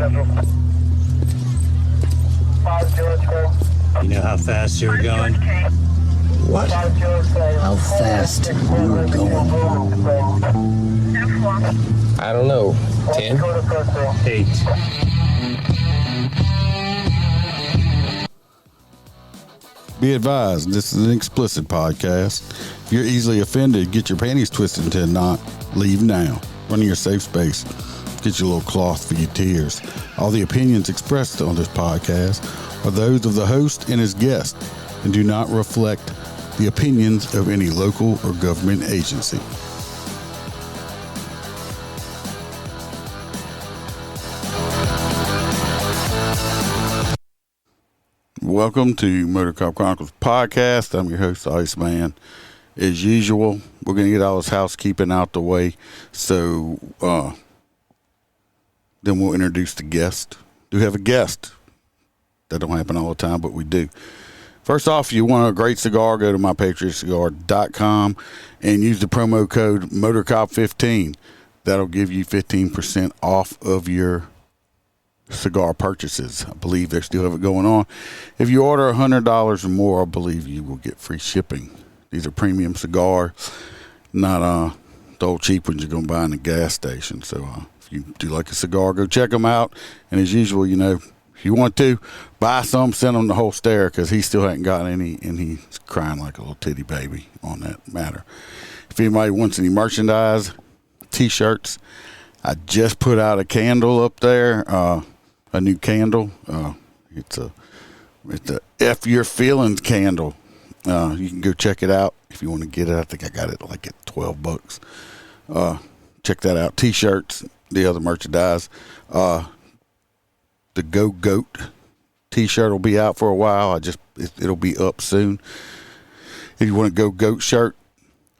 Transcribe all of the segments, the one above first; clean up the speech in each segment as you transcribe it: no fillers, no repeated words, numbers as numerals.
You know how fast you were going? What? How fast you were going? I don't know. 10? 8. Be advised, this is an explicit podcast. If you're easily offended, get your panties twisted into a knot. Leave now. Run to your safe space. Get your little cloth for your tears. All the opinions expressed on this podcast are those of the host and his guest and do not reflect the opinions of any local or government agency. Welcome to MOTORCOP Chronicles podcast. I'm your host, Iceman. As usual, we're going to get all this housekeeping out the way. So then we'll introduce the guest. We have a guest. That don't happen all the time, but we do. First off, if you want a great cigar, go to mypatriotcigar.com and use the promo code MOTORCOP15. That'll give you 15% off of your cigar purchases. I believe they still have it going on. If you order $100 or more, I believe you will get free shipping. These are premium cigars, not the old cheap ones you're going to buy in the gas station. So if you do like a cigar, go check them out. And as usual, you know, if you want to buy some, send him the whole stare because he still hasn't got any, and he's crying like a little titty baby on that matter. If anybody wants any merchandise, t-shirts, I just put out a candle up there, a new candle. It's a F Your Feelings candle. You can go check it out if you want to get it. I think I got it like at $12. Check that out. T-shirts, the other merchandise. The Go Goat t-shirt will be out for a while. It'll be up soon. If you want a Go Goat shirt,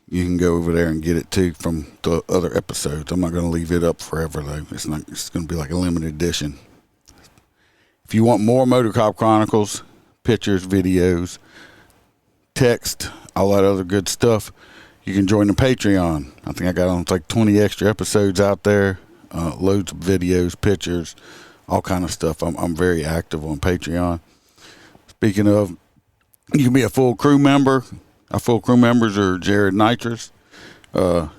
you can go over there and get it too from the other episodes. I'm not going to leave it up forever though. It's going to be like a limited edition. If you want more MOTORCOP Chronicles, pictures, videos, text, all that other good stuff, you can join the Patreon. I think I got on like 20 extra episodes out there, loads of videos, pictures, all kind of stuff. I'm very active on Patreon. Speaking of, you can be a full crew member. Our full crew members are Jared Nitrous, MOTORCOP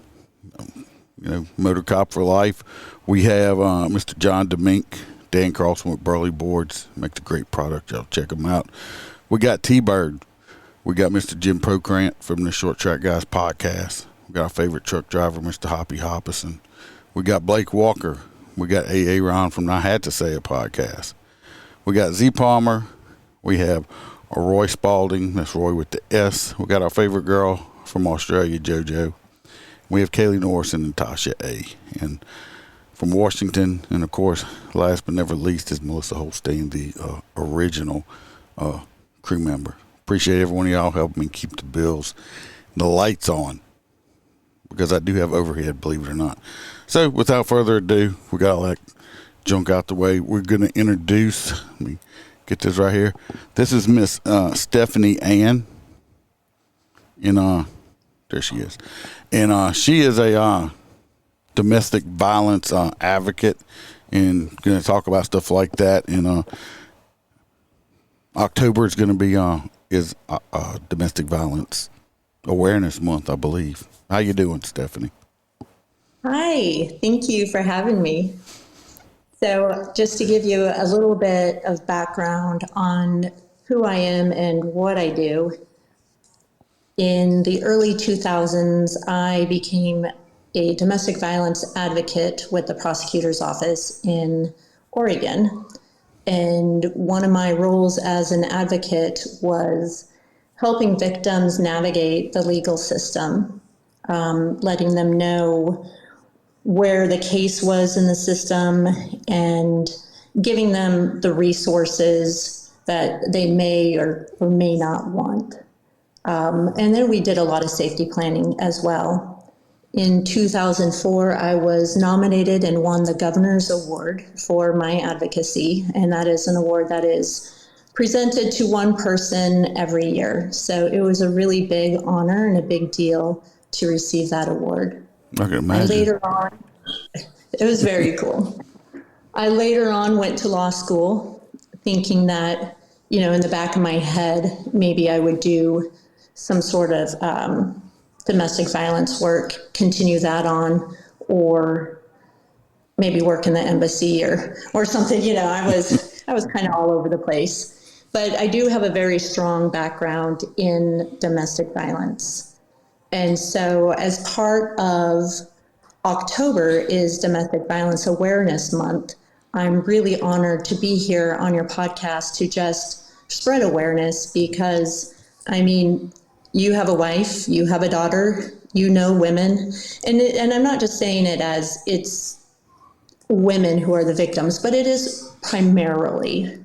for life. We have Mr. John DeMink, Dan Carlson with Burley Boards. Makes a great product. Y'all check them out. We got T-Bird. We got Mr. Jim Procrant from the Short Track Guys podcast. We got our favorite truck driver, Mr. Hoppy Hoppison. We got Blake Walker. We got A.A. Ron from I Had to Say It podcast. We got Z Palmer. We have Roy Spalding. That's Roy with the S. We got our favorite girl from Australia, JoJo. We have Kaylee Norris and Natasha A. And from Washington, and of course, last but never least, is Melissa Holstein, the original crew member. Appreciate every one of y'all helping me keep the bills and the lights on, because I do have overhead, believe it or not. So without further ado, we got all that junk out the way. We're going to introduce, let me get this right here. This is Miss Stephany Ann. And there she is. And she is a domestic violence advocate, and going to talk about stuff like that. And October is going to be is Domestic Violence Awareness Month, I believe. How you doing, Stephany? Hi, thank you for having me. So just to give you a little bit of background on who I am and what I do, in the early 2000s, I became a domestic violence advocate with the prosecutor's office in Oregon. And one of my roles as an advocate was helping victims navigate the legal system, letting them know where the case was in the system and giving them the resources that they may or may not want. And then we did a lot of safety planning as well. In 2004, I was nominated and won the Governor's Award for my advocacy, and that is an award that is presented to one person every year. So it was a really big honor and a big deal to receive that award. I can imagine. And later on, it was very cool. I later on went to law school thinking that, in the back of my head, maybe I would do some sort of domestic violence work, continue that on, or maybe work in the embassy or something. I was kind of all over the place. But I do have a very strong background in domestic violence. And so as part of October is Domestic Violence Awareness Month, I'm really honored to be here on your podcast to just spread awareness because, you have a wife, you have a daughter, women, and I'm not just saying it as it's women who are the victims, but it is primarily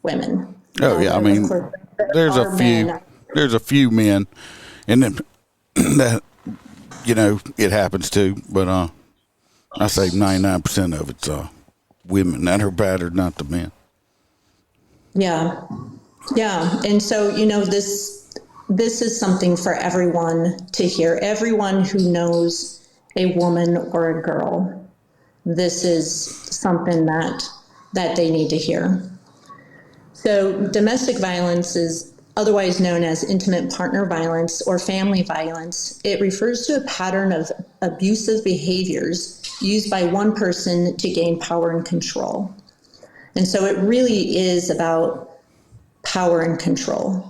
women. Oh yeah, there's a few. There's a few men, and then that it happens too. But I say 99% of it's women that are battered, not the men. Yeah, and so this is something for everyone to hear. Everyone who knows a woman or a girl, this is something that they need to hear. So domestic violence is otherwise known as intimate partner violence or family violence. It refers to a pattern of abusive behaviors used by one person to gain power and control. And so it really is about power and control.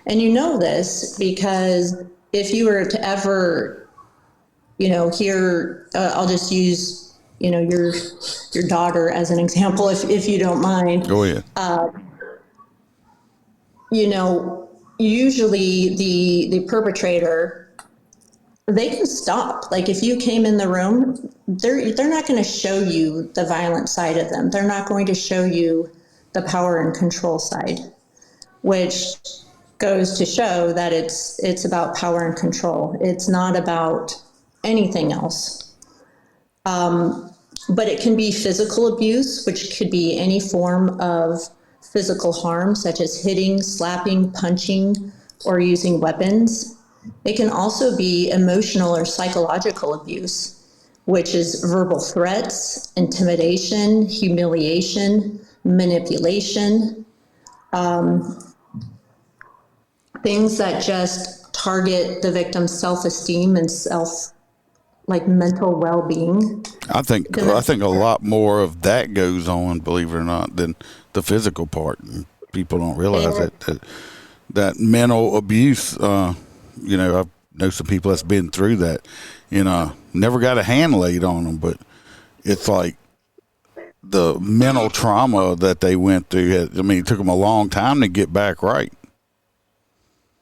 And this because if you were to ever, hear, I'll just use, your daughter as an example, if you don't mind. Oh yeah. Usually the perpetrator, they can stop. Like if you came in the room, they're not going to show you the violent side of them. They're not going to show you the power and control side, which goes to show that it's about power and control. It's not about anything else. But it can be physical abuse, which could be any form of physical harm, such as hitting, slapping, punching, or using weapons. It can also be emotional or psychological abuse, which is verbal threats, intimidation, humiliation, manipulation, things that just target the victim's self-esteem and mental well-being. I think a lot more of that goes on, believe it or not, than the physical part. People don't realize that mental abuse. I know some people that's been through that. Never got a hand laid on them, but it's like the mental trauma that they went through. It took them a long time to get back right.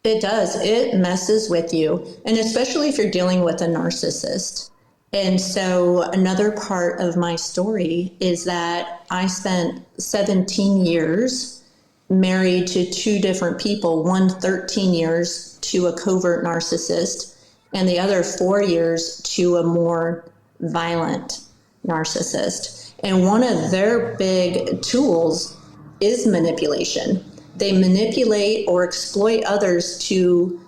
It does. It messes with you. And especially if you're dealing with a narcissist. And so another part of my story is that I spent 17 years married to two different people, one 13 years to a covert narcissist, and the other 4 years to a more violent narcissist. And one of their big tools is manipulation. They manipulate or exploit others to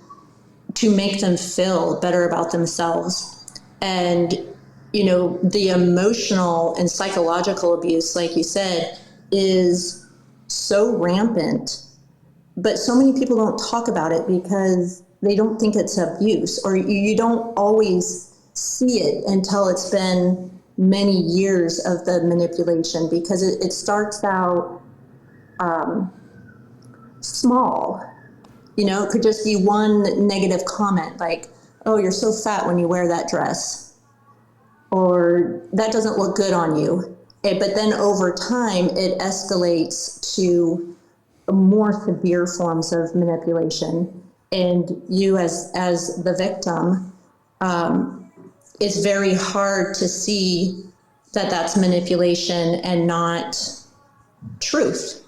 make them feel better about themselves. And, the emotional and psychological abuse, like you said, is so rampant. But so many people don't talk about it because they don't think it's abuse, or you don't always see it until it's been many years of the manipulation, because it starts out small. It could just be one negative comment like, oh, you're so fat when you wear that dress, or that doesn't look good on you. But then over time, it escalates to more severe forms of manipulation. And you as the victim, it's very hard to see that that's manipulation and not truth.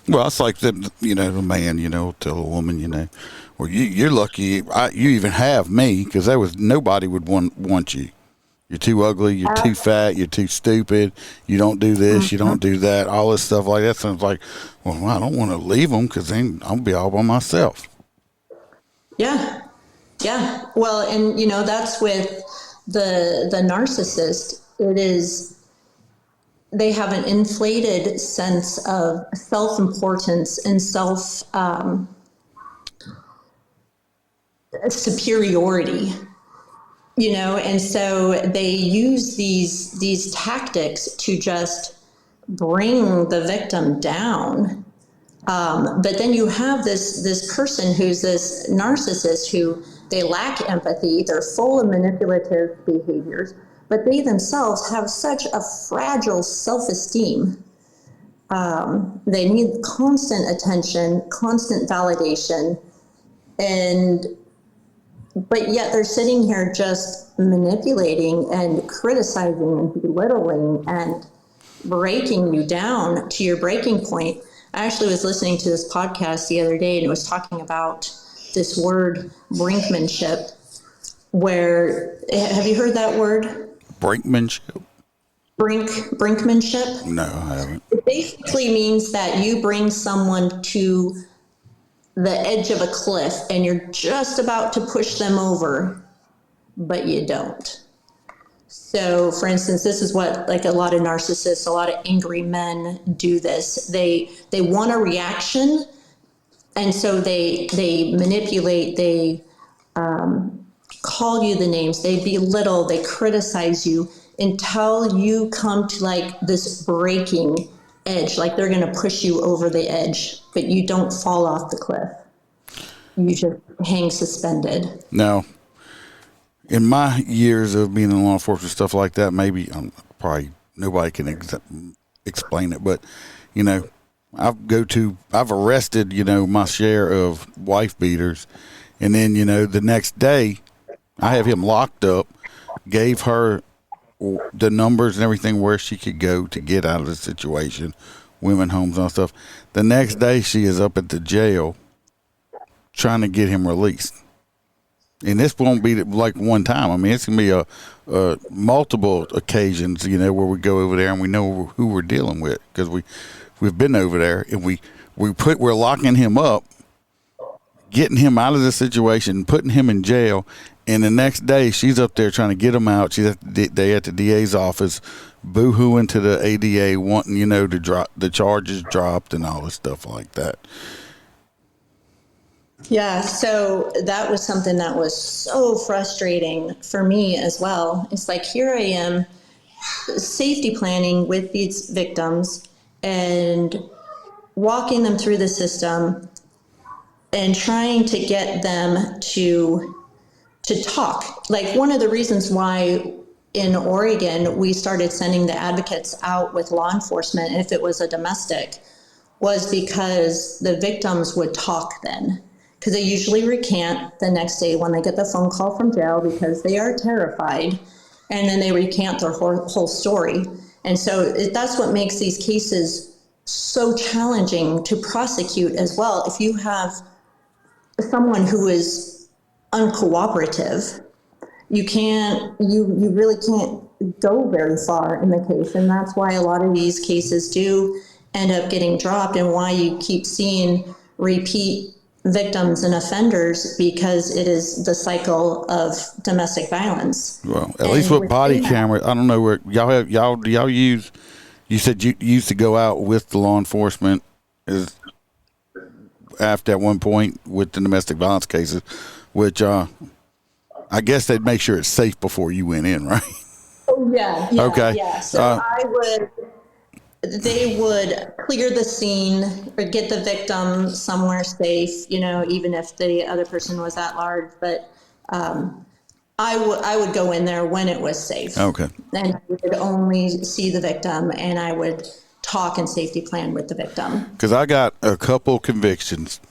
Well, it's like the man, tell a woman, well, you're lucky you even have me, because nobody would want you. You're too ugly, you're too fat, you're too stupid, you don't do this, you don't do that, all this stuff like that. Sounds like, well, I don't want to leave them because then I'll be all by myself. Yeah. Well, and that's with the narcissist. It is they have an inflated sense of self-importance and superiority, and so they use these tactics to just bring the victim down. But then you have this person who's this narcissist who they lack empathy. They're full of manipulative behaviors, but they themselves have such a fragile self-esteem. They need constant attention, constant validation, but yet they're sitting here just manipulating and criticizing and belittling and breaking you down to your breaking point. I actually was listening to this podcast the other day, and it was talking about this word brinkmanship, where, have you heard that word? Brinkmanship? Brinkmanship? No, I haven't. It basically means that you bring someone to the edge of a cliff and you're just about to push them over, but you don't. So, for instance, this is what, like, a lot of narcissists, a lot of angry men do this. They want a reaction, and so they manipulate, they call you the names, they belittle, they criticize you until you come to, like, this breaking edge, like they're going to push you over the edge, but you don't fall off the cliff. You just hang suspended. Now, in my years of being in law enforcement, stuff like that, maybe probably nobody can explain it, but I've arrested my share of wife beaters, and then the next day I have him locked up, gave her the numbers and everything where she could go to get out of the situation, women homes and stuff. The next day she is up at the jail trying to get him released. And this won't be like one time. I mean, it's going to be multiple occasions, where we go over there and we know who we're dealing with, because we've been over there, and we're locking him up, getting him out of the situation, putting him in jail. And the next day she's up there trying to get him out. She's at the DA's office, boo-hooing to the ADA, wanting, to drop the charges dropped and all this stuff like that. Yeah, so that was something that was so frustrating for me as well. It's like, here I am, safety planning with these victims and walking them through the system and trying to get them to talk. Like, one of the reasons why in Oregon we started sending the advocates out with law enforcement if it was a domestic was because the victims would talk then. Because they usually recant the next day when they get the phone call from jail, because they are terrified, and then they recant their whole story. And so that's what makes these cases so challenging to prosecute as well. If you have someone who is uncooperative, you really can't go very far in the case. And that's why a lot of these cases do end up getting dropped, and why you keep seeing repeat victims and offenders, because it is the cycle of domestic violence. Well, at least with body cameras, I don't know where do y'all use, you said you used to go out with the law enforcement is after at one point with the domestic violence cases, which I guess they'd make sure it's safe before you went in, right? Oh, yeah. Okay. Yeah. So they would clear the scene or get the victim somewhere safe, even if the other person was at large. But I would go in there when it was safe. Okay. And I would only see the victim, and I would talk and safety plan with the victim. Because I got a couple convictions.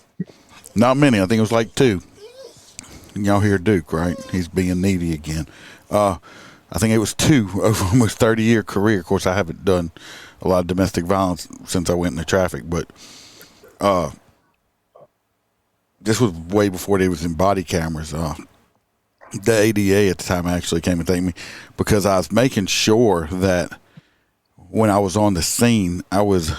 Not many. I think it was like 2. Y'all hear Duke, right? He's being needy again. I think it was 2 over almost 30-year career. Of course, I haven't done a lot of domestic violence since I went into traffic, but this was way before they was in body cameras. The ADA at the time actually came and thanked me, because I was making sure that when I was on the scene, I was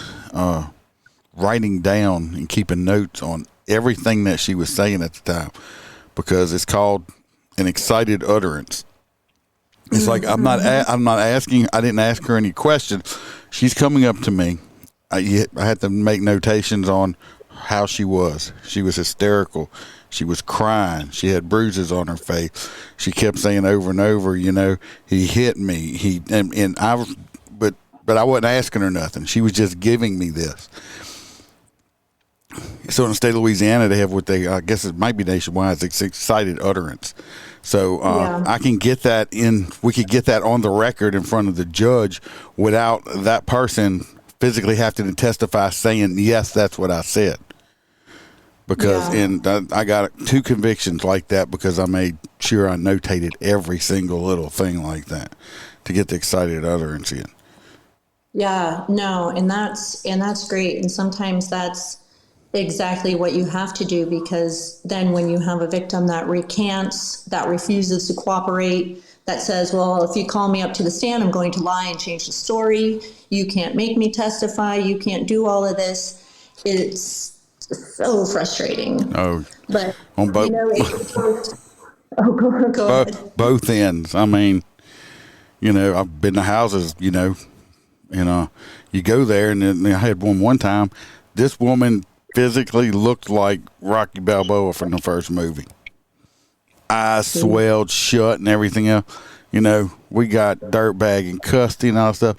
writing down and keeping notes on everything that she was saying at the time, because it's called an excited utterance. It's like I didn't ask her any questions. she's coming up to me. I had to make notations on how she was. She was hysterical. She was crying. She had bruises on her face. She kept saying over and over, you know, he hit me. But I wasn't asking her nothing. She was just giving me this. So in the state of Louisiana, they have what I guess it might be nationwide, it's excited utterance. So I can get that we could get that on the record in front of the judge without that person physically having to testify saying, yes, that's what I said. Because I got 2 convictions like that because I made sure I notated every single little thing like that to get the excited utterance in. Yeah, no, and that's great. And sometimes that's exactly what you have to do, because then when you have a victim that recants, that refuses to cooperate, that says, well, if you call me up to the stand, I'm going to lie and change the story. You can't make me testify. You can't do all of this. It's so frustrating. Oh, but on both, you know, go ahead. Both ends. I mean, you know, I've been to houses, you know, and you go there, and then I had one time. This woman physically looked like Rocky Balboa from the first movie. Eyes swelled shut and everything else. You know, we got dirtbag and custody and all that stuff.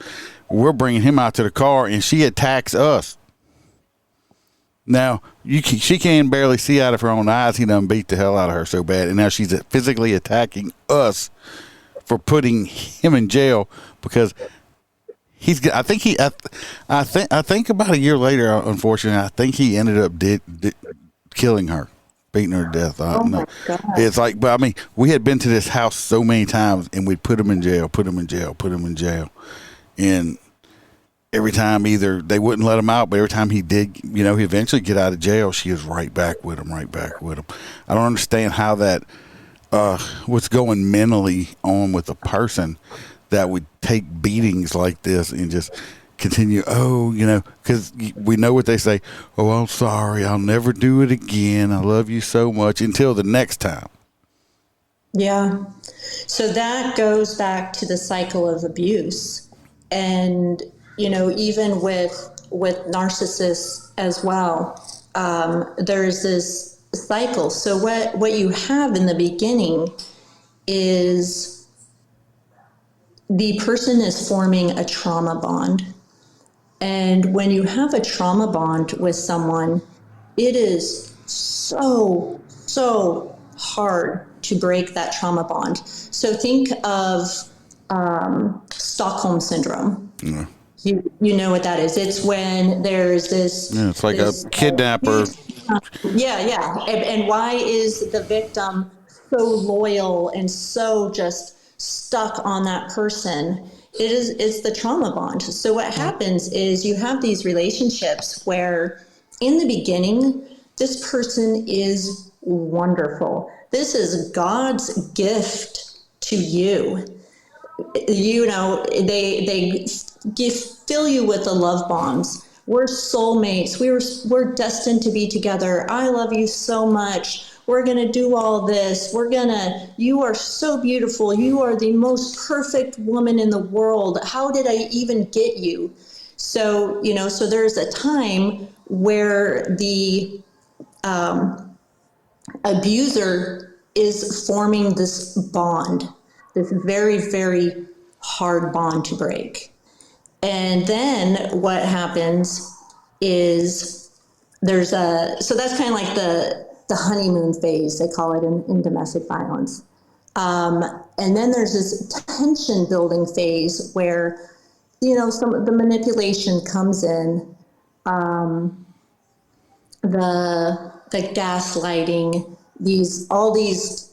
We're bringing him out to the car, and she attacks us. Now, she can barely see out of her own eyes. He done beat the hell out of her so bad, and now she's physically attacking us for putting him in jail because I think about a year later, unfortunately, I think he ended up killing her, beating her to death. My God. It's like, but I mean, we had been to this house so many times, and we'd put him in jail, put him in jail, put him in jail, and every time either they wouldn't let him out, but every time he did, you know, he eventually get out of jail, she was right back with him. I don't understand how that, what's going mentally on with a person that would take beatings like this and just continue, you know, because we know what they say, I'm sorry, I'll never do it again, I love you so much, until the next time. Yeah. So that goes back to the cycle of abuse. And, you know, even with narcissists as well, there's this cycle. So what you have in the beginning is the person is forming a trauma bond. And when you have a trauma bond with someone, it is so hard to break that trauma bond. So think of Stockholm Syndrome. Yeah. You know what that is. It's when there's this... Yeah, it's like a kidnapper. Yeah. And why is the victim so loyal and so just stuck on that person? It's the trauma bond. So what happens is you have these relationships where in the beginning, this person is wonderful. This is God's gift to you. You know, they fill you with the love bombs. We're soulmates. We're destined to be together. I love you so much. We're going to do all this. You are so beautiful. You are the most perfect woman in the world. How did I even get you? So, you know, so there's a time where the abuser is forming this bond, this very, very hard bond to break. And then what happens is so that's kind of like the honeymoon phase, they call it in domestic violence. And then there's this tension building phase where, you know, some of the manipulation comes in, the gaslighting, all these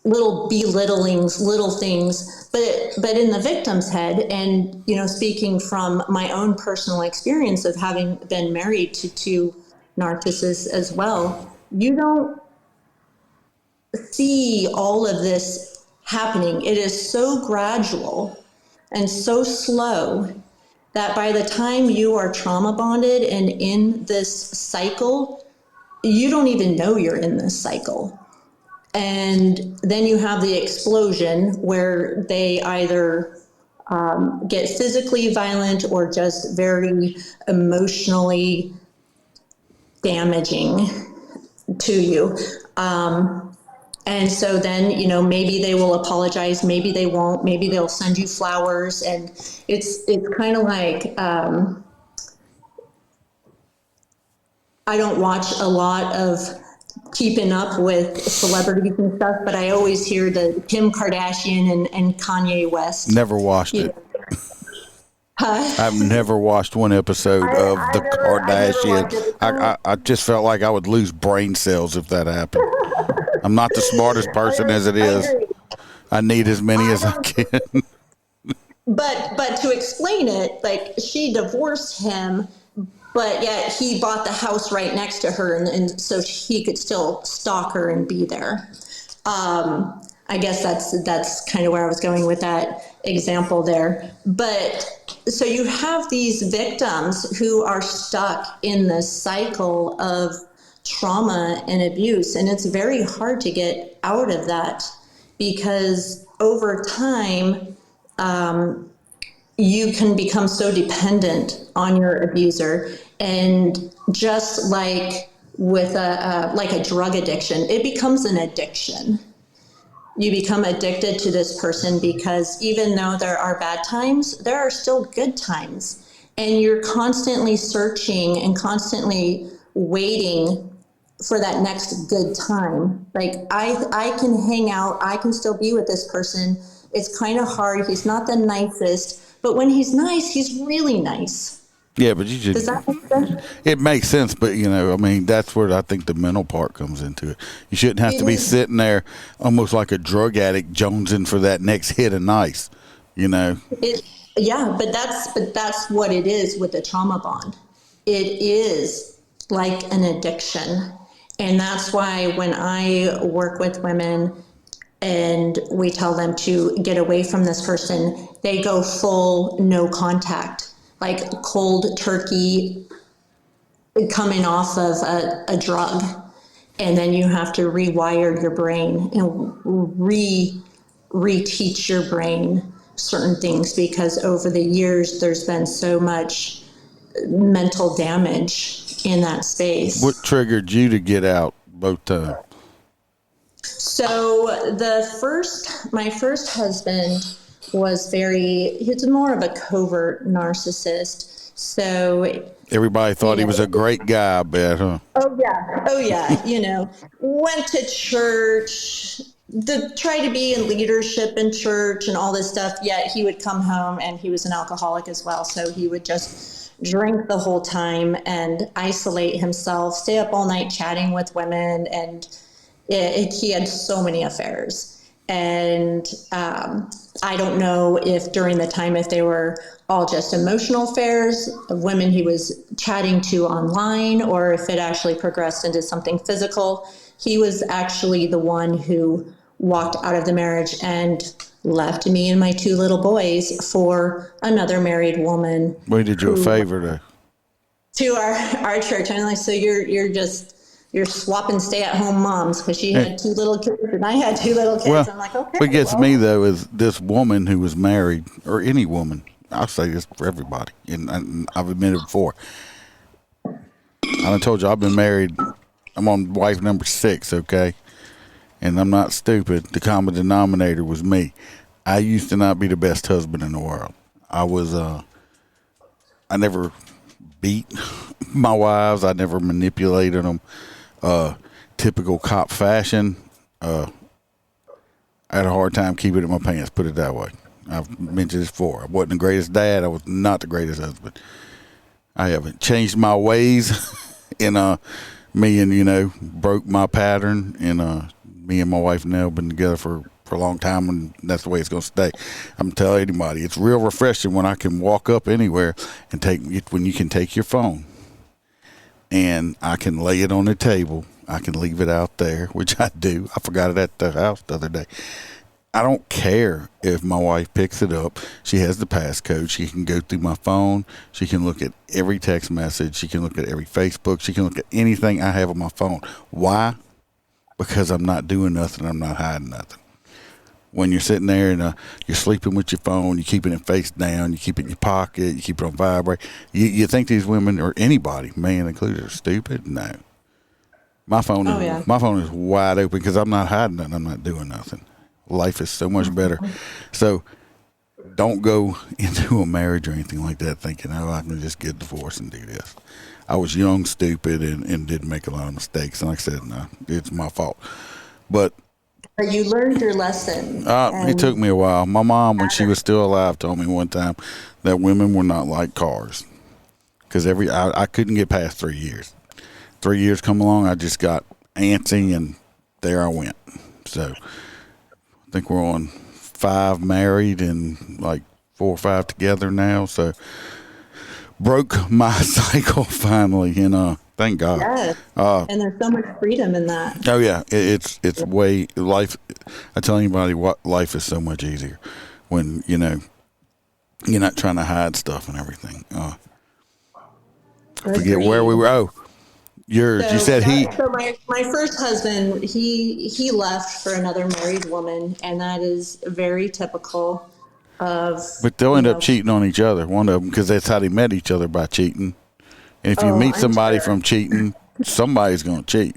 little belittlings, little things, but in the victim's head, and, you know, speaking from my own personal experience of having been married to 2 narcissists as well, you don't see all of this happening. It is so gradual and so slow that by the time you are trauma bonded and in this cycle, you don't even know you're in this cycle. And then you have the explosion where they either get physically violent or just very emotionally damaging to you. And so then, maybe they will apologize, maybe they won't, maybe they'll send you flowers. And it's kind of like, I don't watch a lot of keeping up with celebrities and stuff, but I always hear the Kim Kardashian and Kanye West. Never watched it. I've never watched one episode of the Kardashian. I just felt like I would lose brain cells if that happened. I'm not the smartest person as it is. I need as many as I can. But to explain it, like, she divorced him, but yet he bought the house right next to her, and so he could still stalk her and be there. I guess that's kind of where I was going with that example there. But so you have these victims who are stuck in this cycle of trauma and abuse, and it's very hard to get out of that, because over time, you can become so dependent on your abuser. And just like with a drug addiction, it becomes an addiction. You become addicted to this person because even though there are bad times, there are still good times. And you're constantly searching and constantly waiting for that next good time. Like, I can hang out, I can still be with this person. It's kind of hard. He's not the nicest, but when he's nice, he's really nice. Yeah, but you just, does that make sense? It makes sense, but that's where I think the mental part comes into it. You shouldn't have to be sitting there almost like a drug addict jonesing for that next hit of nice, Yeah, but that's what it is with the trauma bond. It is like an addiction. And that's why when I work with women and we tell them to get away from this person, they go full no contact. Like cold turkey coming off of a drug. And then you have to rewire your brain and reteach your brain certain things, because over the years, there's been so much mental damage in that space. What triggered you to get out both times? So my first husband was he's more of a covert narcissist. So everybody thought he was a great guy, I bet, huh? Oh yeah. Went to church, tried to be in leadership in church and all this stuff. Yet he would come home and he was an alcoholic as well. So he would just drink the whole time and isolate himself, stay up all night chatting with women. And he had so many affairs. And I don't know if during the time, if they were all just emotional affairs of women he was chatting to online, or if it actually progressed into something physical. He was actually the one who walked out of the marriage and left me and my 2 little boys for another married woman. We did you a favor though. To our church. I'm like, so you're swapping stay-at-home moms, because she had 2 little kids and I had 2 little kids. Well, I'm like, okay. What gets me though is this woman who was married, or any woman. I'll say this for everybody, and I've admitted before. I done told you I've been married. I'm on wife number 6, okay? And I'm not stupid. The common denominator was me. I used to not be the best husband in the world. I was. I never beat my wives. I never manipulated them. Typical cop fashion. I had a hard time keeping it in my pants, put it that way. I've mentioned this before. I wasn't the greatest dad. I was not the greatest husband. I haven't changed my ways. And me and, broke my pattern. And me and my wife now been together for a long time, and that's the way it's going to stay. I'm telling anybody, it's real refreshing when I can walk up anywhere and when you can take your phone and I can lay it on the table. I can leave it out there, which I do. I forgot it at the house the other day. I don't care if my wife picks it up. She has the passcode. She can go through my phone. She can look at every text message. She can look at every Facebook. She can look at anything I have on my phone. Why? Because I'm not doing nothing. I'm not hiding nothing. when you're sitting there and you're sleeping with your phone, you're keeping it face down, you keep it in your pocket, you keep it on vibrate. You think these women, or anybody, man included, are stupid? No. My phone is wide open because I'm not hiding nothing. I'm not doing nothing. Life is so much better. So don't go into a marriage or anything like that thinking, oh, I can just get divorced and do this. I was young, stupid, and did make a lot of mistakes. And like I said, no, it's my fault. But you learned your lesson. It took me a while. My mom, when she was still alive, told me one time that women were not like cars. Because I couldn't get past 3 years. 3 years come along, I just got antsy, and there I went. So I think we're on 5 married and like 4 or 5 together now. So broke my cycle finally, and thank God. Yes. And there's so much freedom in that. Oh yeah, it's way life. I tell anybody what life is so much easier when you're not trying to hide stuff and everything. I forget where we were. Oh, yours. You said he. So my first husband, he left for another married woman, and that is very typical of. But they'll end up cheating on each other. One of them, because that's how they met each other, by cheating. And if you meet somebody from cheating, somebody's going to cheat.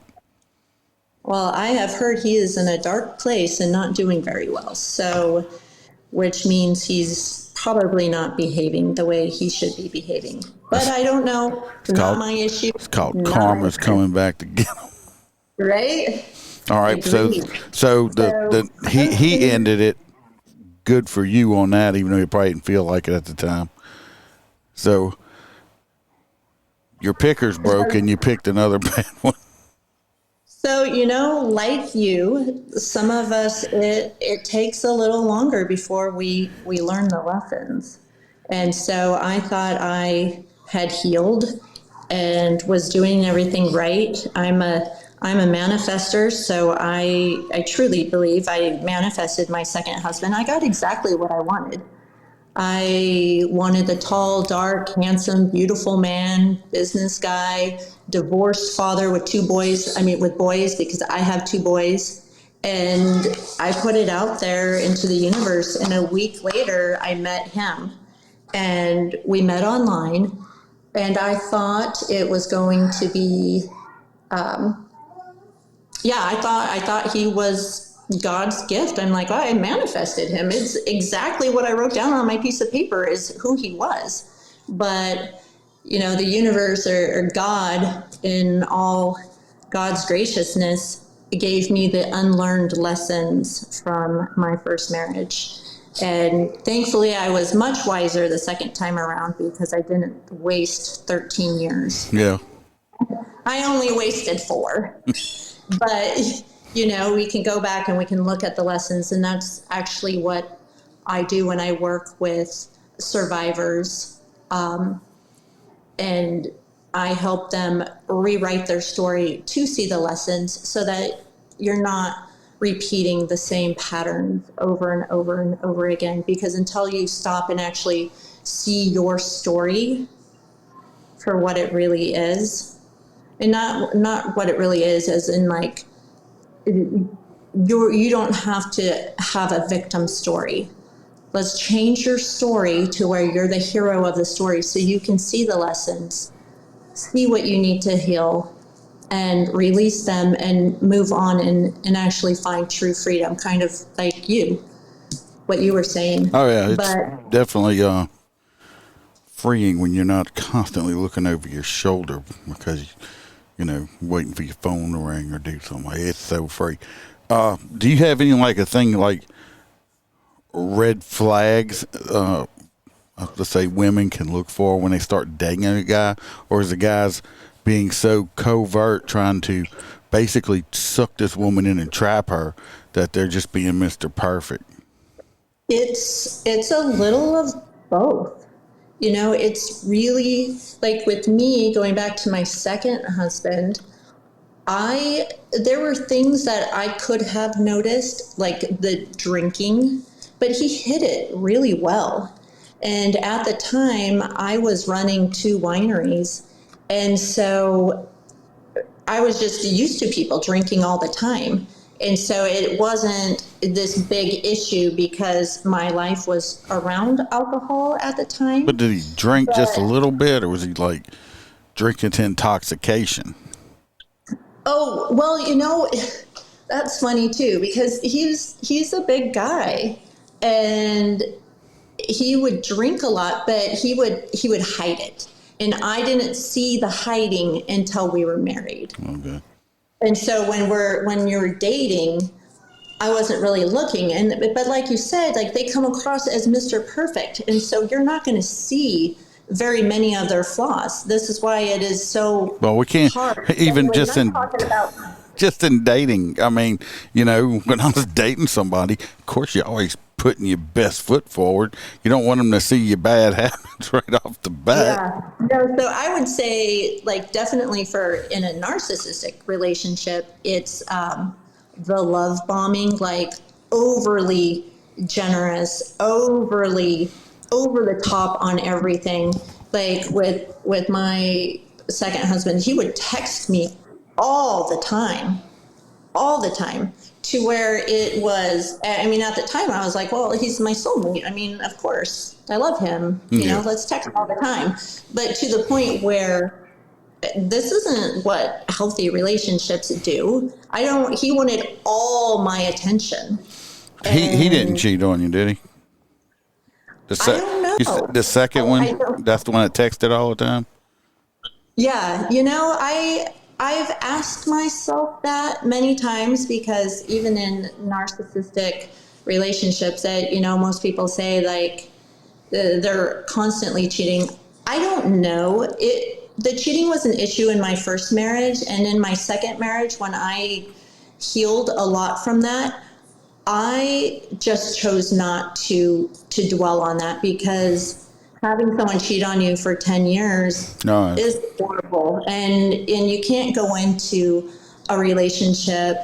Well, I have heard he is in a dark place and not doing very well. So, which means he's probably not behaving the way he should be behaving. But I don't know. Not my issue. It's called karma's coming back to get him. Right? All right. Agreed. So he ended it. Good for you on that, even though you probably didn't feel like it at the time. So your picker's broke and you picked another bad one. So, like you, some of us, it takes a little longer before we learn the lessons. And so I thought I had healed and was doing everything right. I'm a manifester, so I truly believe I manifested my second husband. I got exactly what I wanted. I wanted the tall, dark, handsome, beautiful man, business guy, divorced father with boys, because I have 2 boys. And I put it out there into the universe. And a week later, I met him. And we met online. And I thought it was going to be, I thought he was God's gift. I'm like, I manifested him. It's exactly what I wrote down on my piece of paper is who he was. But, the universe or God, in all God's graciousness, gave me the unlearned lessons from my first marriage. And thankfully, I was much wiser the second time around because I didn't waste 13 years. Yeah. I only wasted 4. But we can go back and we can look at the lessons, and that's actually what I do when I work with survivors, and I help them rewrite their story to see the lessons so that you're not repeating the same patterns over and over and over again, because until you stop and actually see your story for what it really is, and not what it really is as in like, you don't have to have a victim story. Let's change your story to where you're the hero of the story so you can see the lessons, see what you need to heal, and release them and move on and actually find true freedom, kind of like what you were saying. Oh, yeah. It's definitely freeing when you're not constantly looking over your shoulder because waiting for your phone to ring or do something. It's so free. Do you have any a thing like red flags? Let's say women can look for when they start dating a guy, or is the guys being so covert, trying to basically suck this woman in and trap her, that they're just being Mr. Perfect? It's a little of both. It's really like with me, going back to my second husband, there were things that I could have noticed, like the drinking, but he hid it really well. And at the time, I was running 2 wineries. And so I was just used to people drinking all the time. And so it wasn't this big issue because my life was around alcohol at the time. But did he drink just a little bit, or was he like drinking to intoxication? Oh, well, that's funny too, because he's a big guy, and he would drink a lot, but he would hide it. And I didn't see the hiding until we were married. Okay. And so when you're dating, I wasn't really looking. But like you said, like they come across as Mr. Perfect. And so you're not going to see very many of their flaws. This is why it is so Well, we can't hard. even Anyway, just I'm in talking about just in dating. I mean, when I was dating somebody, of course, you're always putting your best foot forward. You don't want them to see your bad habits right off the bat. Yeah. No, so I would say, like, definitely in a narcissistic relationship, it's the love bombing, like overly generous, overly over the top on everything. Like with my second husband, he would text me all the time, to where it was, I mean, at the time I was like, well, he's my soulmate. I mean, of course, I love him, let's text all the time. But to the point where this isn't what healthy relationships do. He wanted all my attention. He didn't cheat on you, did he? I don't know. The second one, that's the one that texted all the time? Yeah, I've asked myself that many times, because even in narcissistic relationships that, most people say, like, they're constantly cheating. I don't know. The cheating was an issue in my first marriage, and in my second marriage, when I healed a lot from that, I just chose not to dwell on that, because having someone cheat on you for 10 years is horrible. And you can't go into a relationship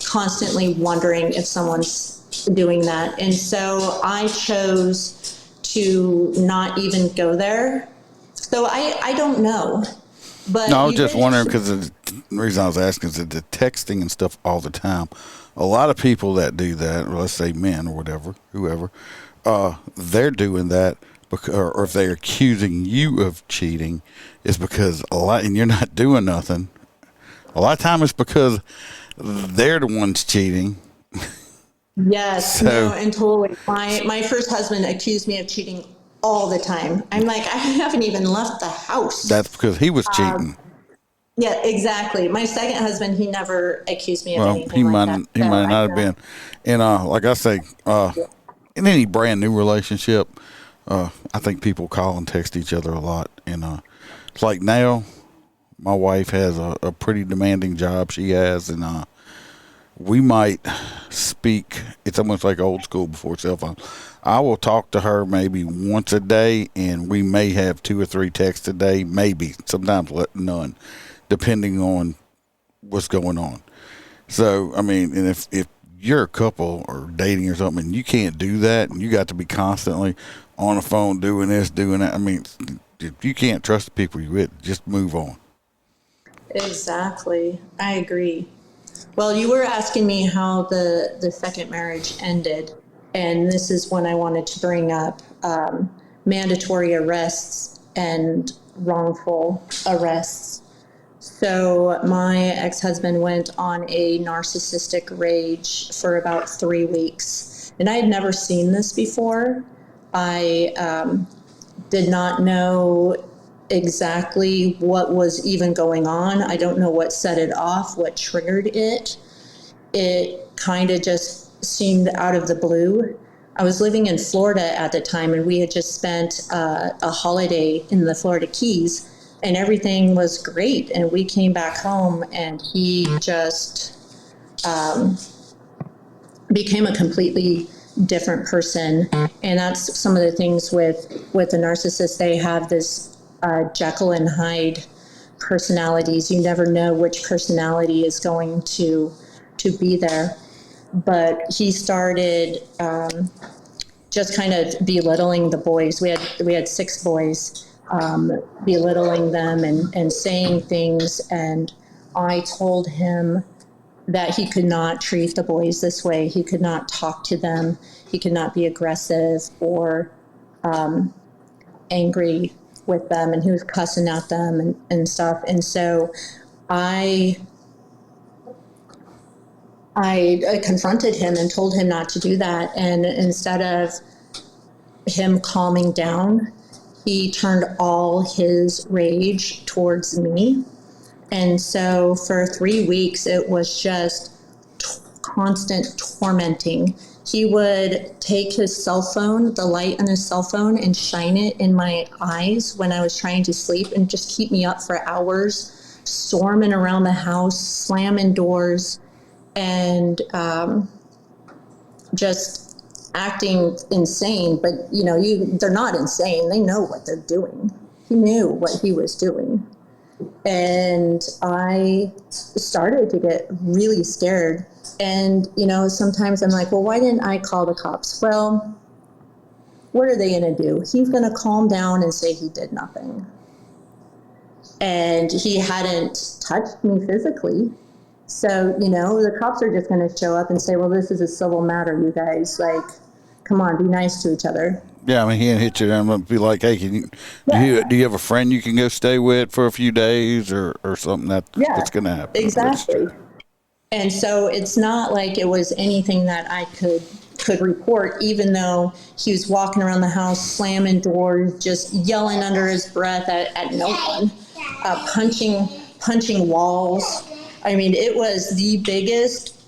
constantly wondering if someone's doing that. And so I chose to not even go there. So I don't know. But no, I was just wondering, because the reason I was asking is that the texting and stuff all the time. A lot of people that do that, or let's say men or whatever, whoever, they're doing that because, or if they're accusing you of cheating, is because and you're not doing nothing. A lot of time it's because they're the ones cheating. Yes, and totally. My first husband accused me of cheating all the time. I'm like, I haven't even left the house. That's because he was cheating. Yeah, exactly. My second husband, he never accused me of anything he like might that. He might not have been. And like I say, in any brand new relationship, I think people call and text each other a lot. And it's like now, my wife has a pretty demanding job she has, and we might speak. It's almost like old school before cell phone. I will talk to her maybe once a day, and we may have 2 or 3 texts a day, maybe, sometimes none, depending on what's going on. So, I mean, and if you're a couple or dating or something, and you can't do that, and you got to be constantly on the phone doing this, doing that, I mean, if you can't trust the people you're with, just move on. Exactly. I agree. Well, you were asking me how the second marriage ended, and this is when I wanted to bring up mandatory arrests and wrongful arrests. So my ex-husband went on a narcissistic rage for about 3 weeks, and I had never seen this before. I did not know exactly what was even going on. I don't know what set it off, what triggered it. It kind of just seemed out of the blue. I was living in Florida at the time, and we had just spent a holiday in the Florida Keys, and everything was great. And we came back home, and he just became a completely different person. And that's some of the things with the narcissist. They have this Jekyll and Hyde personalities. You never know which personality is going to be there. But he started just kind of belittling the boys. We had 6 boys, belittling them and saying things. And I told him that he could not treat the boys this way. He could not talk to them. He could not be aggressive or angry with them, and he was cussing at them and stuff. And so I confronted him and told him not to do that. And instead of him calming down, he turned all his rage towards me. And so for 3 weeks, it was just constant tormenting. He would take his cell phone, the light on his cell phone, and shine it in my eyes when I was trying to sleep and just keep me up for hours, storming around the house, slamming doors, and just acting insane. But, they're not insane. They know what they're doing. He knew what he was doing. And I started to get really scared. And, sometimes I'm like, well, why didn't I call the cops? Well, what are they going to do? He's going to calm down and say he did nothing. And he hadn't touched me physically. So, the cops are just going to show up and say, well, this is a civil matter, you guys. Like, come on, be nice to each other. Yeah, I mean, he didn't hit you. I'm going to be like, hey, do you have a friend you can go stay with for a few days or something that's going to happen? Exactly. And so it's not like it was anything that I could report, even though he was walking around the house, slamming doors, just yelling under his breath at no one, punching walls. I mean, it was the biggest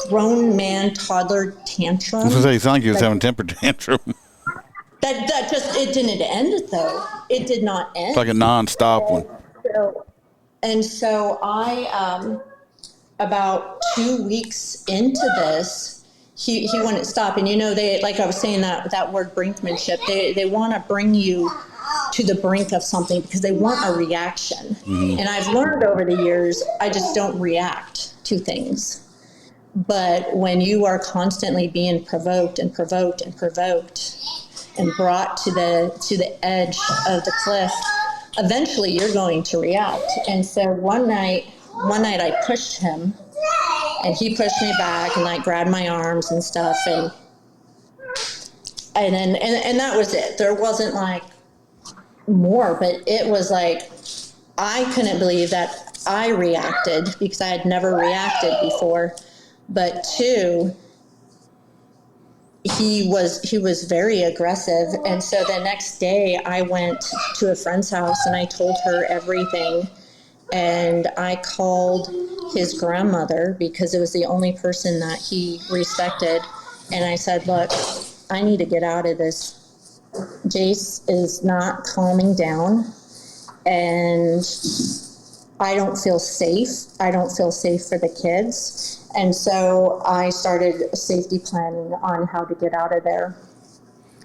grown man toddler tantrum. I was going to say, it sounded like he was having a temper tantrum. That just, it didn't end though. It did not end. It's like a non-stop one. And so I, about 2 weeks into this, he wouldn't stop. And they, like I was saying, that word brinkmanship, they want to bring you to the brink of something because they want a reaction. Mm-hmm. And I've learned over the years, I just don't react to things. But when you are constantly being provoked and provoked and provoked and brought to the edge of the cliff, eventually you're going to react. And so one night I pushed him and he pushed me back and like grabbed my arms and stuff. And that was it. There wasn't like more, but it was like, I couldn't believe that I reacted because I had never reacted before. But two, he was very aggressive. And so the next day I went to a friend's house and I told her everything. And I called his grandmother because it was the only person that he respected. And I said, look, I need to get out of this. Jace is not calming down and I don't feel safe. I don't feel safe for the kids. And so I started safety planning on how to get out of there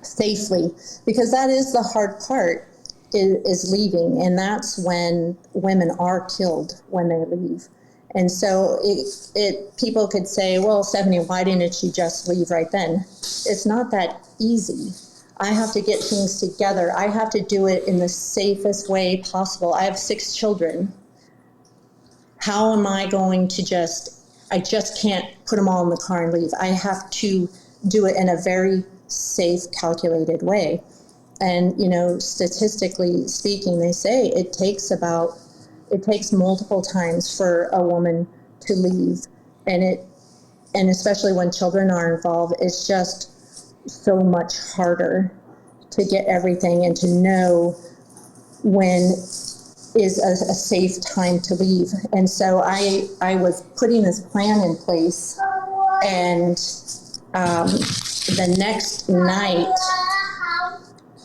safely, because that is the hard part, is leaving. And that's when women are killed, when they leave. And so people could say, well, Stephany, why didn't you just leave right then? It's not that easy. I have to get things together. I have to do it in the safest way possible. I have 6 children. How am I going to I just can't put them all in the car and leave. I have to do it in a very safe, calculated way. And, statistically speaking, they say it takes multiple times for a woman to leave. And especially when children are involved, it's just so much harder to get everything and to know when is a safe time to leave. And so I was putting this plan in place, and the next night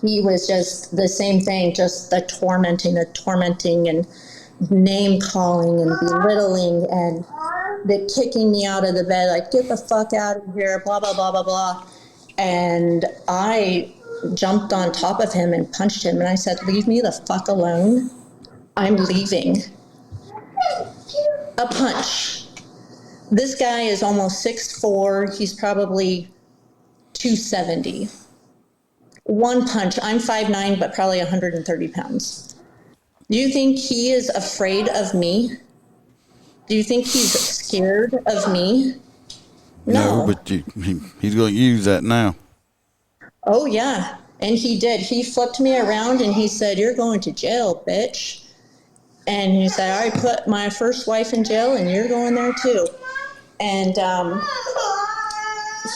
he was just the same thing, just the tormenting and name calling and belittling and the kicking me out of the bed, like, get the fuck out of here, blah, blah, blah, blah, blah. And I jumped on top of him and punched him, and I said, leave me the fuck alone. I'm leaving. A punch. This guy is almost 6'4". He's probably 270. One punch. I'm 5'9", but probably 130 pounds. Do you think he is afraid of me? Do you think he's scared of me? No. But he's going to use that now. Oh, yeah. And he did. He flipped me around and he said, "You're going to jail, bitch." And he said, "I put my first wife in jail and you're going there too." And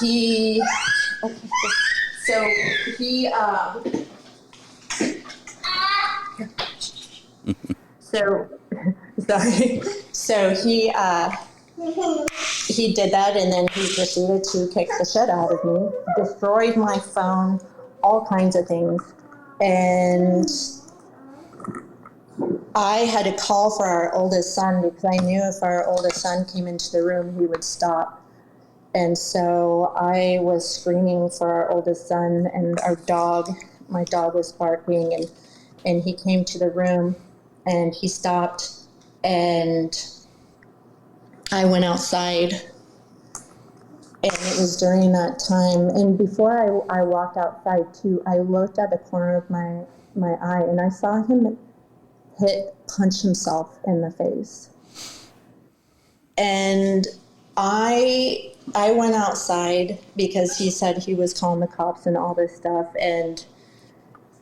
he, so he, so, sorry. So he did that, and then he proceeded to kick the shit out of me, destroyed my phone, all kinds of things. And I had to call for our oldest son because I knew if our oldest son came into the room, he would stop. And so I was screaming for our oldest son, and my dog was barking, and he came to the room and he stopped, and I went outside, and it was during that time. And before I walked outside too, I looked at the corner of my eye, and I saw him punch himself in the face. And I went outside because he said he was calling the cops and all this stuff. And,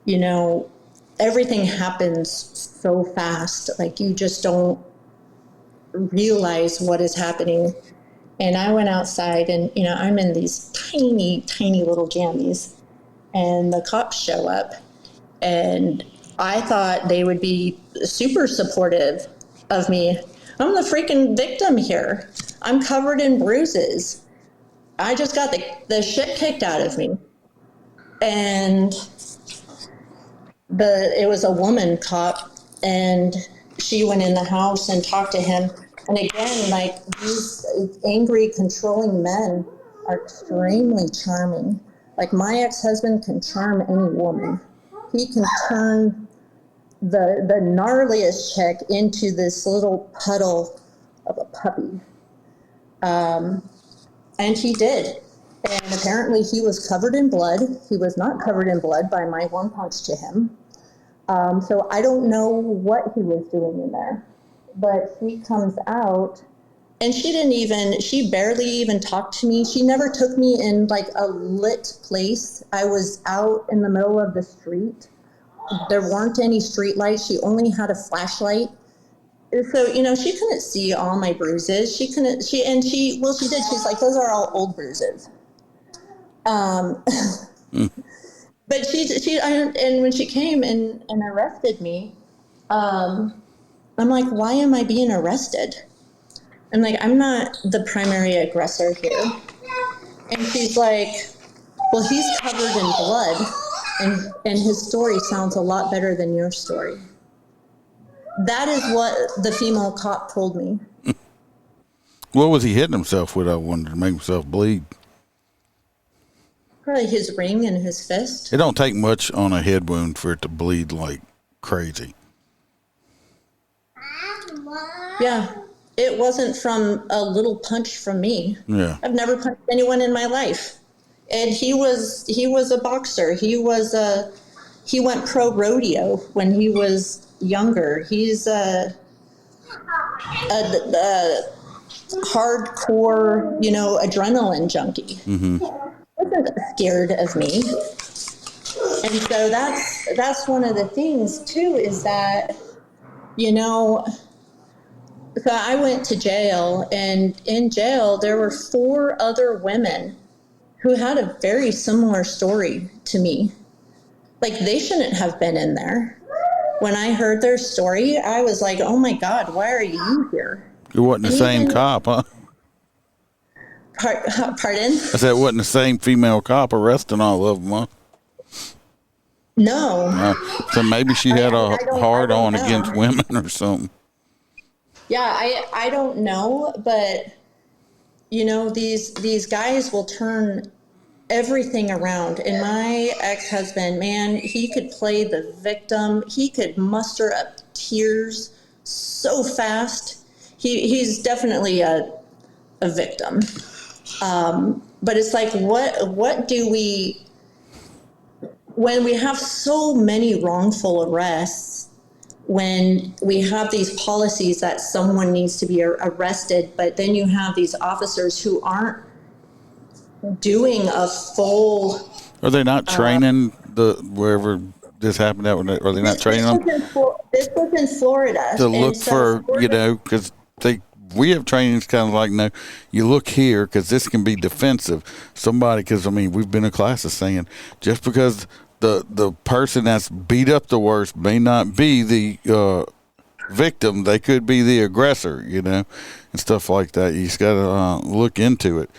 you know, everything happens so fast. Like, you just don't realize what is happening. And I went outside, and, you know, I'm in these tiny, tiny little jammies, and the cops show up, and I thought they would be super supportive of me. I'm the freaking victim here. I'm covered in bruises. I just got the shit kicked out of me. And it was a woman cop, and she went in the house and talked to him. And again, like, these angry, controlling men are extremely charming. Like, my ex-husband can charm any woman. He can turn the gnarliest chick into this little puddle of a puppy. And he did. And apparently he was covered in blood. He was not covered in blood by my one punch to him. So I don't know what he was doing in there. But she comes out, and she barely even talked to me. She never took me in like a lit place. I was out in the middle of the street. There weren't any street lights. She only had a flashlight. So, you know, she couldn't see all my bruises. She did. She's like, "Those are all old bruises." But and when she came and arrested me, I'm like, "Why am I being arrested?" I'm like, "I'm not the primary aggressor here." And she's like, "Well, he's covered in blood, and his story sounds a lot better than your story." That is what the female cop told me. What was he hitting himself with, I wonder, to make himself bleed? Probably his ring and his fist. It don't take much on a head wound for it to bleed like crazy. Yeah, it wasn't from a little punch from me. Yeah. I've never punched anyone in my life. And he was a boxer. He went pro rodeo when he was younger. He's a hardcore, you know, adrenaline junkie. Mm-hmm. He wasn't scared of me. And so that's one of the things too, is that, you know, so I went to jail, and in jail there were 4 other women who had a very similar story to me. Like, they shouldn't have been in there. When I heard their story, I was like, "Oh my God, why are you here?" It wasn't the same cop, huh? Pardon? I said it wasn't the same female cop arresting all of them, huh? No. So maybe she had a hard on against women or something. Yeah, I don't know, but, you know, these guys will turn everything around. And my ex-husband, man, he could play the victim. He could muster up tears so fast. He's definitely a victim. But it's like, what do we, when we have so many wrongful arrests, when we have these policies that someone needs to be arrested, but then you have these officers who aren't doing a full. Are they not training the wherever this happened at? Are they not training them This was in Florida to look for, because we have trainings kind of like, no, you look here because this can be defensive. Somebody, because I mean, we've been in classes saying just because the person that's beat up the worst may not be the victim, they could be the aggressor, and stuff like that. You just got to look into it.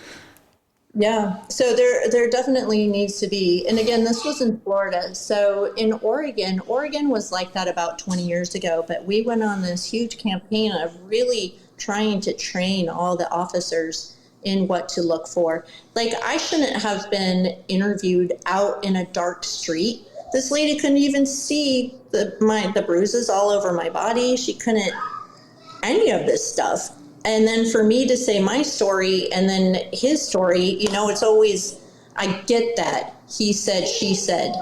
Yeah, so there definitely needs to be, and again, this was in Florida. So in Oregon was like that about 20 years ago, but we went on this huge campaign of really trying to train all the officers in what to look for. Like, I shouldn't have been interviewed out in a dark street. This lady couldn't even see the bruises all over my body. She couldn't any of this stuff. And then for me to say my story and then his story, it's always, I get that. He said, she said.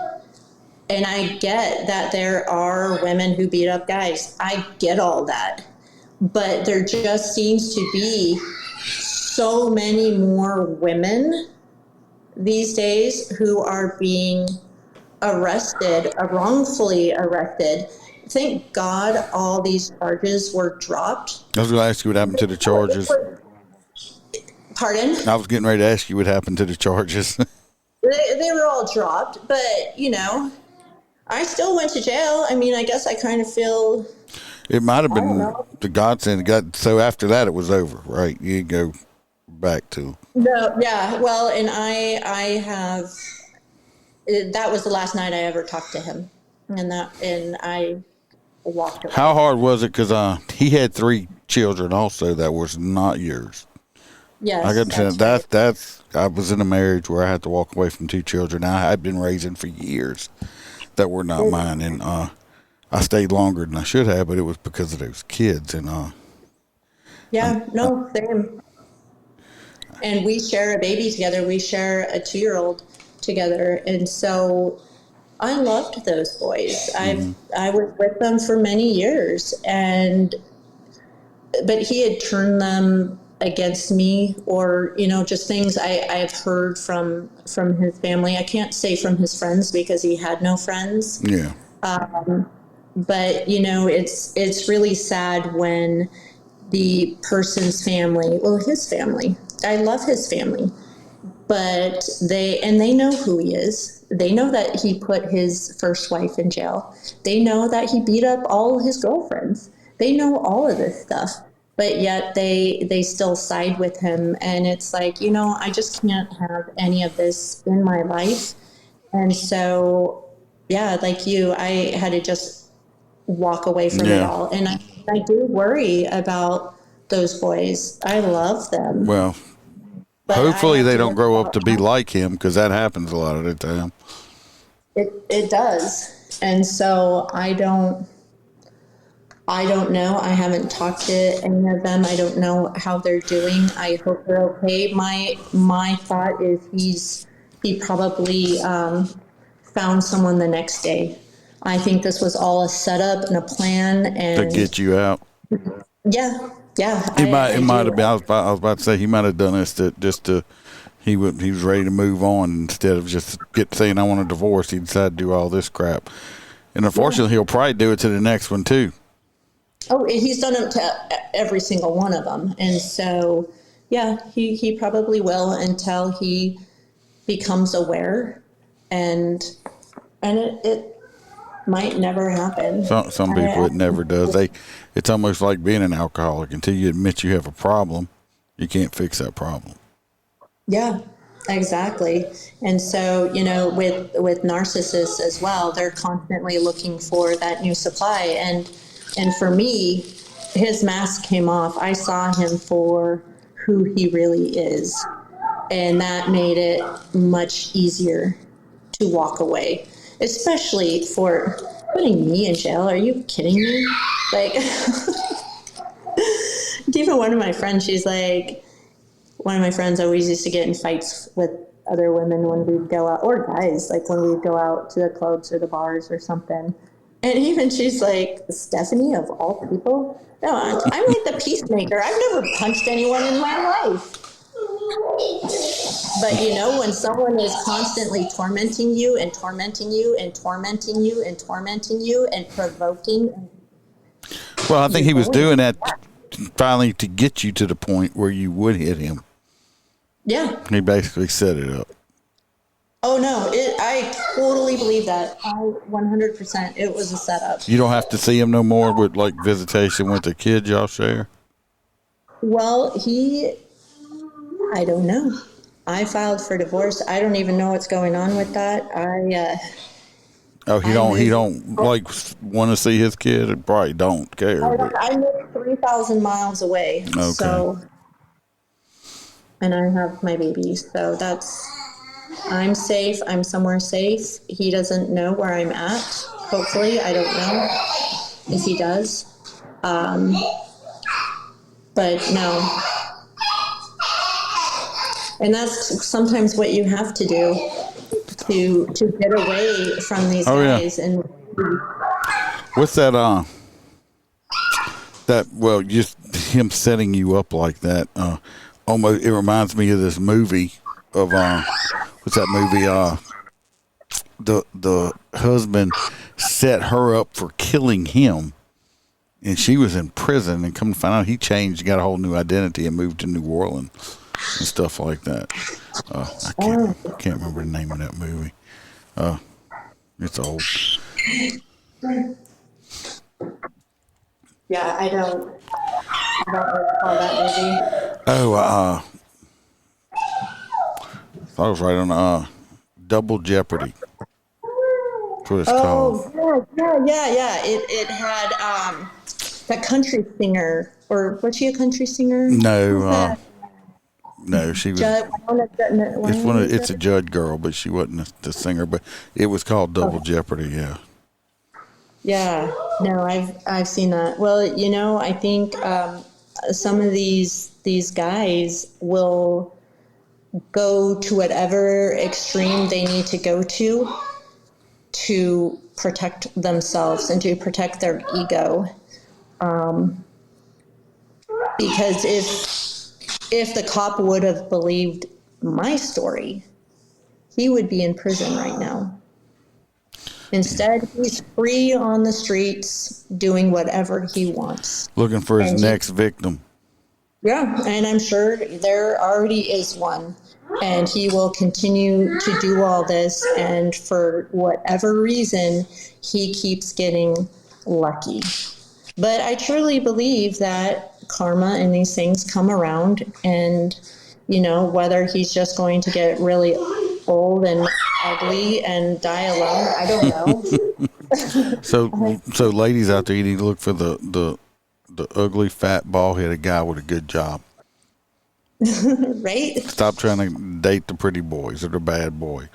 And I get that there are women who beat up guys. I get all that. But there just seems to be so many more women these days who are being arrested, wrongfully arrested. Thank God all these charges were dropped. I was going to ask you what happened to the charges. Pardon? I was getting ready to ask you what happened to the charges. They were all dropped, but, I still went to jail. I mean, I guess I kind of feel... It might have been the godsend. So after that, it was over, right? You go back to... No, yeah. Well, and I have... That was the last night I ever talked to him. And I walked away. How hard was it? Because he had 3 children also that was not yours. Yes. I got to say that's I was in a marriage where I had to walk away from 2 children I had been raising for years that were not mine, and I stayed longer than I should have, but it was because of those kids. And same. And we share a baby together. We share a 2-year-old together, and so I loved those boys. I was with them for many years, but he had turned them against me, or just things I've heard from his family. I can't say from his friends because he had no friends. Yeah. But it's really sad when the person's family, his family, I love his family, but they know who he is. They know that he put his first wife in jail. They know that he beat up all his girlfriends. They know all of this stuff, but yet they still side with him. And it's like, I just can't have any of this in my life. And so, yeah, like you, I had to just walk away from it all. And I do worry about those boys. I love them. Well, but hopefully they don't grow up to be like him, because that happens a lot of the time. It does. And so I don't know. I haven't talked to any of them. I don't know how they're doing. I hope they're okay. My thought is he probably found someone the next day. I think this was all a setup and a plan, and to get you out. Yeah. He might have been. I was about to say he might have done this he was ready to move on instead of just saying I want a divorce. He decided to do all this crap, and unfortunately, he'll probably do it to the next one too. Oh, he's done it to every single one of them, and so he probably will until he becomes aware, and it might never happen. Some people it never does. It's almost like being an alcoholic. Until you admit you have a problem, you can't fix that problem. Yeah, exactly. And so, with narcissists as well, they're constantly looking for that new supply. And for me, his mask came off. I saw him for who he really is. And that made it much easier to walk away, especially for putting me in jail. Are you kidding me? Like, even one of my friends, one of my friends always used to get in fights with other women when we'd go out, or guys, like when we'd go out to the clubs or the bars or something. And even she's like, Stephany, of all people? No, I'm like the peacemaker. I've never punched anyone in my life. But you know, when someone is constantly tormenting you and tormenting you and tormenting you and tormenting you and provoking. Well, I think he was doing that finally to get you to the point where you would hit him. Yeah. He basically set it up. Oh, no, I totally believe that. 100%. It was a setup. You don't have to see him no more with like visitation with the kids y'all share? Well, I don't know. I filed for divorce. I don't even know what's going on with that. He don't like want to see his kid? It probably don't care. I live 3,000 miles away. Okay. So, and I have my baby. So I'm safe. I'm somewhere safe. He doesn't know where I'm at. Hopefully, I don't know if he does. But no. And that's sometimes what you have to do to get away from these guys. Yeah. And what's that? Just him setting you up like that. Almost, it reminds me of this movie of what's that movie? The husband set her up for killing him, and she was in prison. And come to find out, he changed, got a whole new identity, and moved to New Orleans and stuff like that. I can't remember the name of that movie. It's old. Yeah, I don't recall that movie. I thought it was right on Double Jeopardy. That's what it's called. Yeah. It had that country singer, or was she a country singer? No, she was. It's a Judd girl, but she wasn't the singer. But it was called Double Jeopardy. Yeah. Yeah. No, I've seen that. Well, you know, I think some of these guys will go to whatever extreme they need to go to protect themselves and to protect their ego. Because if the cop would have believed my story, he would be in prison right now. Instead, he's free on the streets doing whatever he wants. Looking for his next victim. Yeah, and I'm sure there already is one. And he will continue to do all this. And for whatever reason, he keeps getting lucky. But I truly believe that karma and these things come around, and, you know, whether he's just going to get really old and ugly and die alone, I don't know. So ladies out there, you need to look for the ugly, fat, bald-headed guy with a good job. Right? Stop trying to date the pretty boys or the bad boys.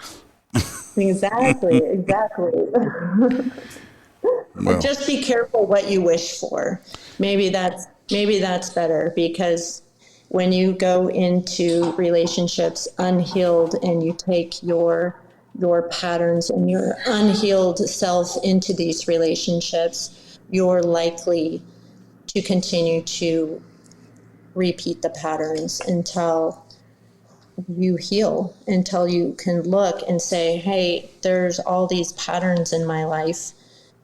Exactly. Well, just be careful what you wish for. Maybe that's better, because when you go into relationships unhealed and you take your patterns and your unhealed self into these relationships, you're likely to continue to repeat the patterns until you heal, until you can look and say, hey, there's all these patterns in my life,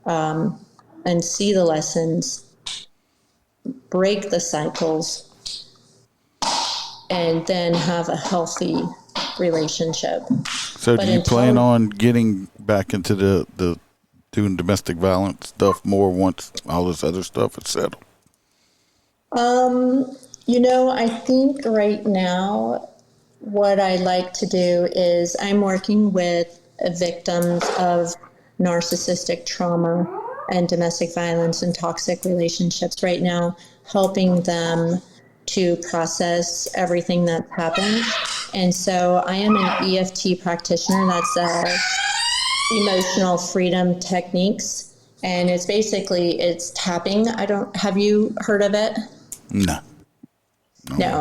and see the lessons, break the cycles, and then have a healthy relationship. So do you plan on getting back into the doing domestic violence stuff more once all this other stuff is settled? You know, I think right now what I like to do is I'm working with victims of narcissistic trauma and domestic violence and toxic relationships right now, helping them to process everything that's happened. And so I am an EFT practitioner. That's emotional freedom techniques. And it's tapping. Have you heard of it? No.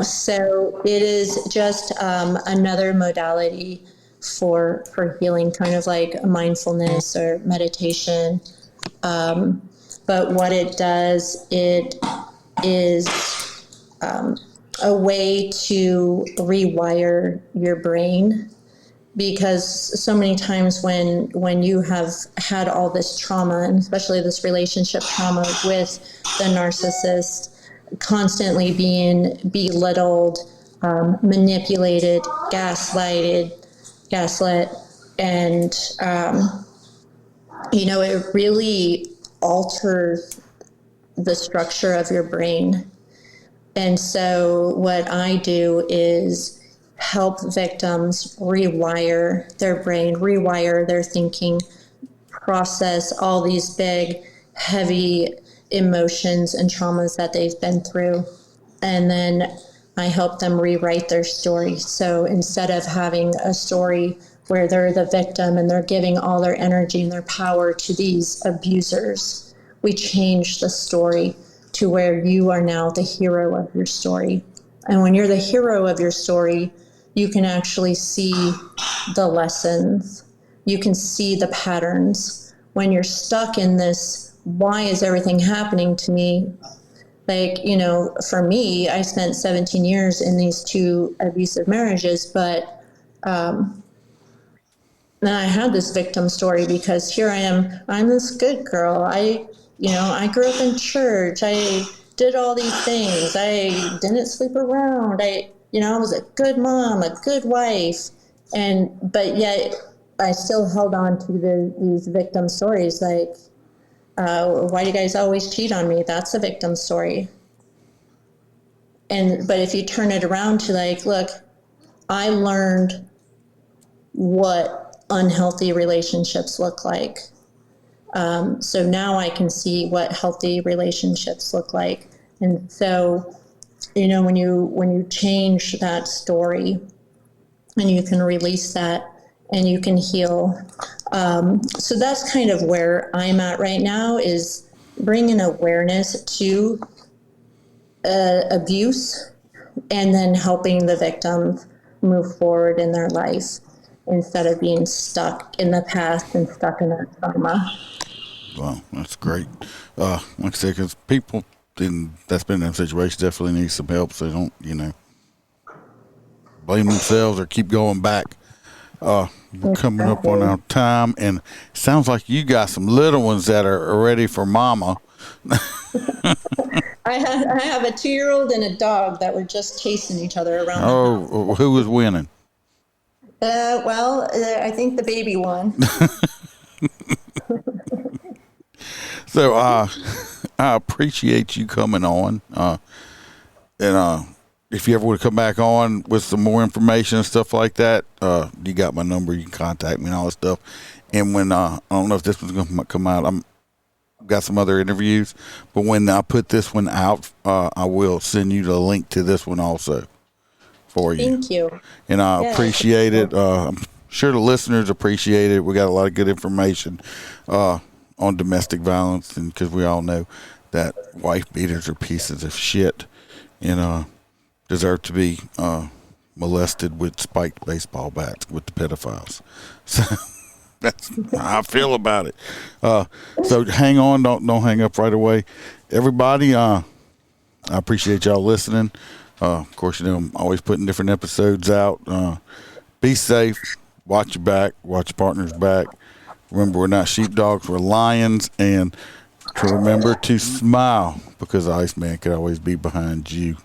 So it is just another modality for healing, kind of like mindfulness or meditation. But what it does, it is a way to rewire your brain, because so many times when you have had all this trauma, and especially this relationship trauma with the narcissist, constantly being belittled, manipulated, gaslit, and it really alters the structure of your brain. And so what I do is help victims rewire their brain, rewire their thinking, process all these big, heavy emotions and traumas that they've been through. And then I help them rewrite their story. So instead of having a story where they're the victim and they're giving all their energy and their power to these abusers, we change the story to where you are now the hero of your story. And when you're the hero of your story, you can actually see the lessons. You can see the patterns. When you're stuck in this, why is everything happening to me? Like, for me, I spent 17 years in these 2 abusive marriages, but then I had this victim story because here I am, I'm this good girl. I grew up in church. I did all these things. I didn't sleep around. I was a good mom, a good wife. But yet I still held on to these victim stories. Like, why do you guys always cheat on me? That's a victim story. But if you turn it around to like, look, I learned what unhealthy relationships look like. So now I can see what healthy relationships look like. And so, when you change that story and you can release that and you can heal. So that's kind of where I'm at right now, is bringing awareness to abuse and then helping the victims move forward in their life instead of being stuck in the past and stuck in that trauma. Wow, that's great. Like I said, because people that's been in that situation definitely need some help, so they don't, blame themselves or keep going back. We're coming up on our time, and it sounds like you got some little ones that are ready for mama. I have a 2-year-old and a dog that were just chasing each other around. Oh, who was winning? I think the baby won. So I appreciate you coming on, and if you ever want to come back on with some more information and stuff like that, you got my number. You can contact me and all that stuff. And when I don't know if this one's going to come out, I'm got some other interviews, but when I put this one out, I will send you the link to this one also for you. Thank you. And I appreciate it. I'm sure the listeners appreciate it. We got a lot of good information on domestic violence, and because we all know that wife beaters are pieces of shit and deserve to be molested with spiked baseball bats with the pedophiles. So that's how I feel about it. So hang on, don't hang up right away. Everybody, I appreciate y'all listening. Of course, I'm always putting different episodes out. Be safe. Watch your back. Watch your partner's back. Remember, we're not sheepdogs, we're lions. And to remember to smile, because the Iceman could always be behind you.